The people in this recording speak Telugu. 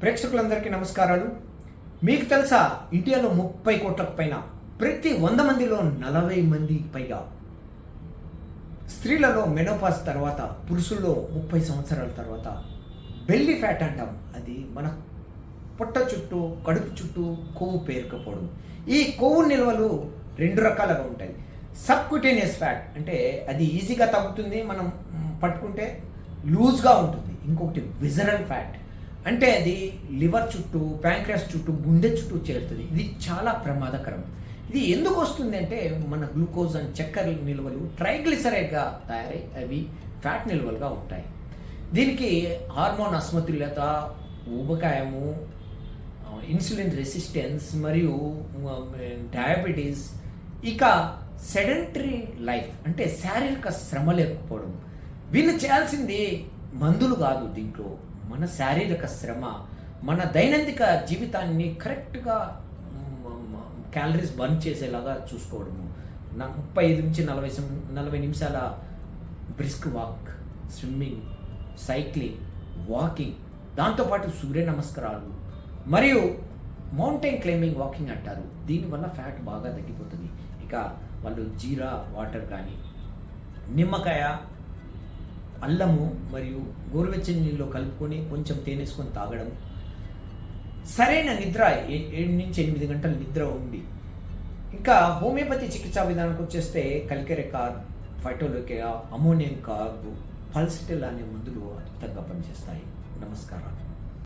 ప్రేక్షకులందరికీ నమస్కారాలు. మీకు తెలుసా, ఇండియాలో 30 కోట్లకు పైన, ప్రతి 100 మందిలో 40 మందికి పైగా స్త్రీలలో మెనోపాజ్ తర్వాత, పురుషుల్లో 30 సంవత్సరాల తర్వాత బెల్లీ ఫ్యాట్ అంటాం. అది మన పొట్ట చుట్టూ, కడుపు చుట్టూ కొవ్వు పేరుకపోవడం. ఈ కొవ్వు నిల్వలు 2 రకాలుగా ఉంటాయి. సబ్క్యూటేనియస్ ఫ్యాట్ అంటే అది ఈజీగా తగ్గుతుంది, మనం పట్టుకుంటే లూజ్గా ఉంటుంది. ఇంకొకటి విజరల్ ఫ్యాట్ అంటే అది లివర్ చుట్టూ, ప్యాంక్రియాస్ చుట్టూ, గుండె చుట్టూ చేరుతుంది. ఇది చాలా ప్రమాదకరం. ఇది ఎందుకు వస్తుంది అంటే మన గ్లూకోజ్ అండ్ చక్కెర నిల్వలు ట్రైగ్లిసరైడ్గా తయారై అవి ఫ్యాట్ నిల్వలుగా ఉంటాయి. దీనికి హార్మోన్ అసమతుల్యత, ఊబకాయము, ఇన్సులిన్ రెసిస్టెన్స్ మరియు డయాబెటీస్, ఇక సెడెంటరీ లైఫ్ అంటే శారీరక శ్రమ లేకపోవడం. వీళ్ళు చేయాల్సింది మందులు కాదు, దీంట్లో మన శారీరక శ్రమ, మన దైనందిక జీవితాన్ని కరెక్ట్గా క్యాలరీస్ బర్న్ చేసేలాగా చూసుకోవడము. 35 నుంచి 40 నిమిషాల brisk walk, swimming, cycling, walking, దాంతోపాటు సూర్య నమస్కారాలు మరియు మౌంటైన్ క్లైంబింగ్ వాకింగ్ అంటారు. దీనివల్ల ఫ్యాట్ బాగా తగ్గిపోతుంది. ఇక వాళ్ళు జీరా వాటర్ కానీ, నిమ్మకాయ, అల్లము మరియు గోరువెచ్చని నీళ్ళు కలుపుకొని కొంచెం తేనేసుకొని తాగడం, సరైన నిద్ర 7 నుంచి 8 గంటల నిద్ర ఉంది. ఇంకా హోమియోపతి చికిత్సా విధానానికి వచ్చేస్తే కలికెరె కార్బ్, ఫైటోలోకియా, అమోనియం కార్బ్, పల్సిటిల్ అనే మందులు అద్భుతంగా పనిచేస్తాయి. నమస్కారాలు.